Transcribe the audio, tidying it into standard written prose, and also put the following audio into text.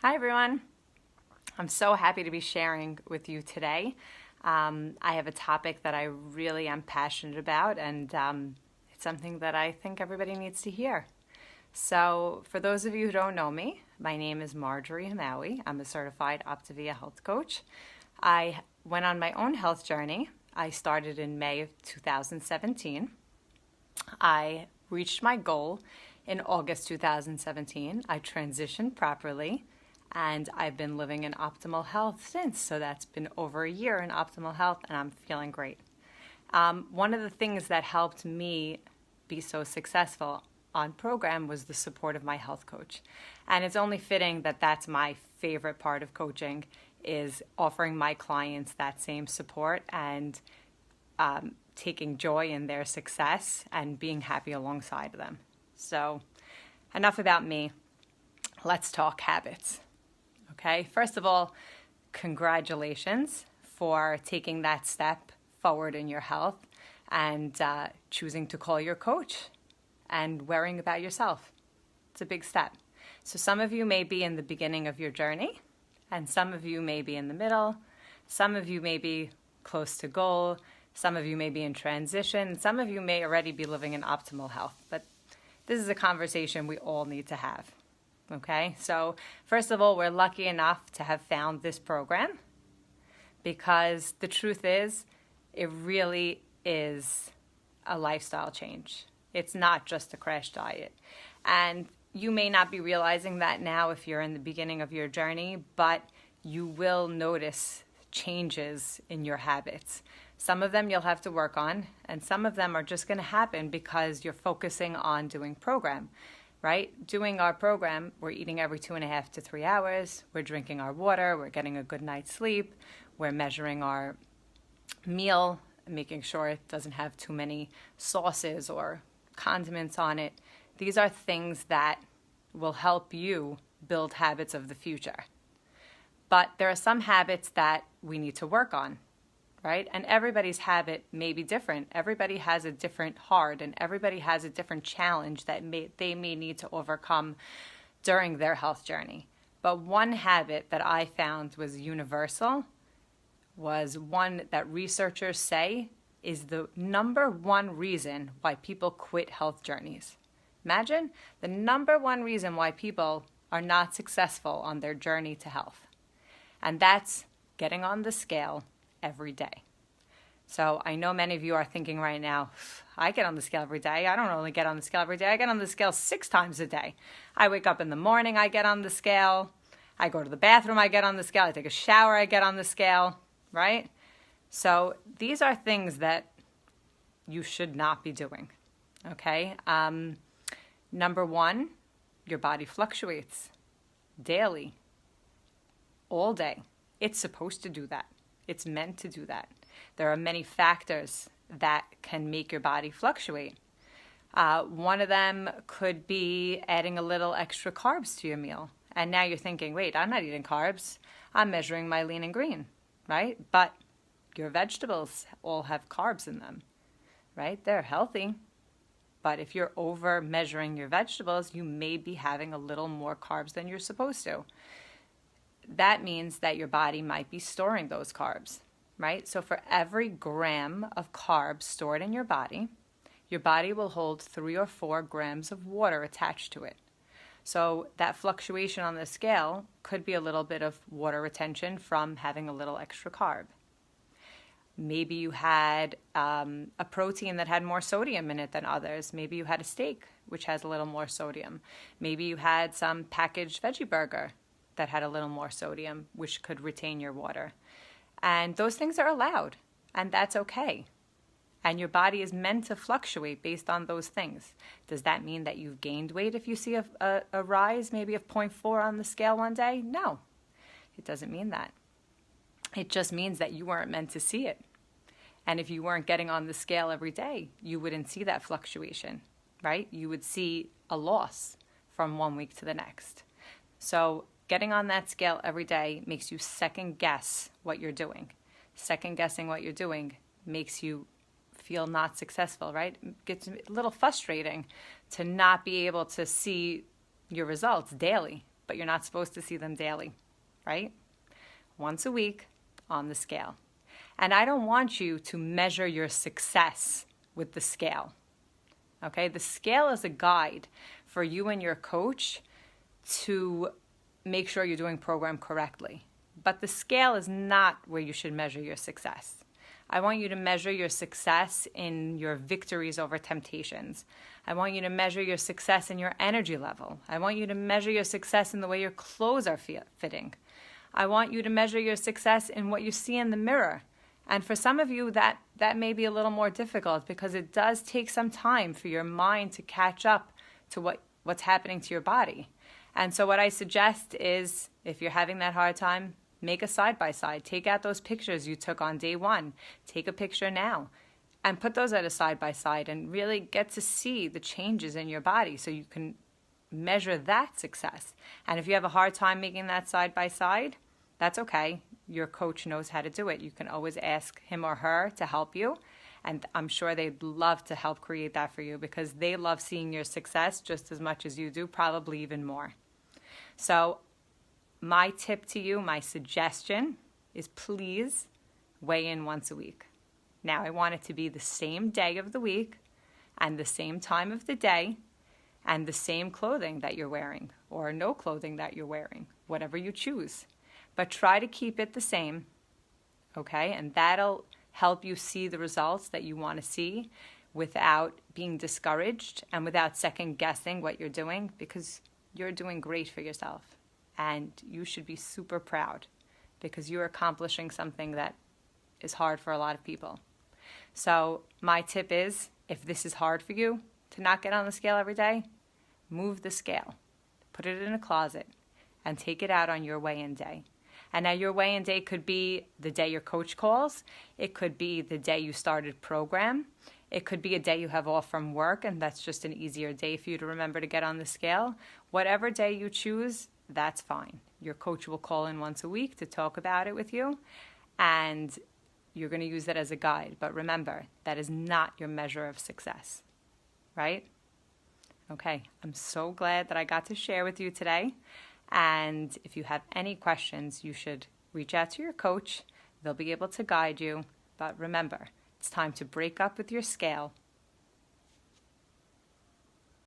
Hi, everyone. I'm so happy to be sharing with you today. I have a topic that I really am passionate about, and it's something that I think everybody needs to hear. So, for those of you who don't know me, my name is Marjorie Hamawi. I'm a certified Optavia health coach. I went on my own health journey. I started in May of 2017. I reached my goal in August 2017. I transitioned properly, and I've been living in optimal health since. So that's been over a year in optimal health, and I'm feeling great. One of the things that helped me be so successful on program was the support of my health coach. And it's only fitting that that's my favorite part of coaching, is offering my clients that same support and taking joy in their success and being happy alongside them. So enough about me. Let's talk habits. Okay, first of all, congratulations for taking that step forward in your health and choosing to call your coach and worrying about yourself. It's a big step. So some of you may be in the beginning of your journey, and some of you may be in the middle, some of you may be close to goal, some of you may be in transition, some of you may already be living in optimal health, but this is a conversation we all need to have. Okay, so first of all, we're lucky enough to have found this program, because the truth is, it really is a lifestyle change. It's not just a crash diet. And you may not be realizing that now if you're in the beginning of your journey, but you will notice changes in your habits. Some of them you'll have to work on, and some of them are just going to happen because you're focusing on doing program. Right? Doing our program, we're eating every 2.5 to 3 hours, we're drinking our water, we're getting a good night's sleep, we're measuring our meal, making sure it doesn't have too many sauces or condiments on it. These are things that will help you build habits of the future. But there are some habits that we need to work on. Right? And everybody's habit may be different. Everybody has a different heart, and everybody has a different challenge that they may need to overcome during their health journey. But one habit that I found was universal, was one that researchers say is the number one reason why people quit health journeys. Imagine the number one reason why people are not successful on their journey to health. And that's getting on the scale every day. So I know many of you are thinking right now, I get on the scale every day. I don't only get on the scale every day. I get on the scale 6 times a day. I wake up in the morning, I get on the scale. I go to the bathroom, I get on the scale. I take a shower, I get on the scale, right? So these are things that you should not be doing, okay? Number one, your body fluctuates daily, all day. It's supposed to do that. It's meant to do that. There are many factors that can make your body fluctuate. One of them could be adding a little extra carbs to your meal. And now you're thinking, wait, I'm not eating carbs. I'm measuring my lean and green, right? But your vegetables all have carbs in them, right? They're healthy. But if you're over measuring your vegetables, you may be having a little more carbs than you're supposed to. That means that your body might be storing those carbs, right? So for every gram of carbs stored in your body will hold 3 or 4 grams of water attached to it. So that fluctuation on the scale could be a little bit of water retention from having a little extra carb. Maybe you had a protein that had more sodium in it than others. Maybe you had a steak, which has a little more sodium. Maybe you had some packaged veggie burger that had a little more sodium, which could retain your water. And those things are allowed, and that's okay. And your body is meant to fluctuate based on those things. Does that mean that you've gained weight if you see a rise maybe of 0.4 on the scale one day? No, it doesn't mean that. It just means that you weren't meant to see it. And if you weren't getting on the scale every day, you wouldn't see that fluctuation, right? You would see a loss from one week to the next. So getting on that scale every day makes you second guess what you're doing. Second guessing what you're doing makes you feel not successful, right? It gets a little frustrating to not be able to see your results daily, but you're not supposed to see them daily, right? Once a week on the scale. And I don't want you to measure your success with the scale. Okay, the scale is a guide for you and your coach to make sure you're doing program correctly. But the scale is not where you should measure your success. I want you to measure your success in your victories over temptations. I want you to measure your success in your energy level. I want you to measure your success in the way your clothes are fitting. I want you to measure your success in what you see in the mirror. And for some of you, that may be a little more difficult because it does take some time for your mind to catch up to what's happening to your body. And so what I suggest is, if you're having that hard time, make a side-by-side. Take out those pictures you took on day one. Take a picture now and put those at a side-by-side and really get to see the changes in your body so you can measure that success. And if you have a hard time making that side-by-side, that's okay. Your coach knows how to do it. You can always ask him or her to help you. And I'm sure they'd love to help create that for you because they love seeing your success just as much as you do, probably even more. So my tip to you, my suggestion is please weigh in once a week. Now, I want it to be the same day of the week and the same time of the day and the same clothing that you're wearing or no clothing that you're wearing, whatever you choose. But try to keep it the same, okay? And that'll help you see the results that you want to see without being discouraged and without second guessing what you're doing because you're doing great for yourself. And you should be super proud because you're accomplishing something that is hard for a lot of people. So my tip is, if this is hard for you to not get on the scale every day, move the scale, put it in a closet, and take it out on your weigh-in day. And now your weigh-in day could be the day your coach calls. It could be the day you started program. It could be a day you have off from work, and that's just an easier day for you to remember to get on the scale. Whatever day you choose, that's fine. Your coach will call in once a week to talk about it with you, and you're going to use that as a guide. But remember, that is not your measure of success, right? Okay, I'm so glad that I got to share with you today. And if you have any questions, you should reach out to your coach. They'll be able to guide you. But remember, it's time to break up with your scale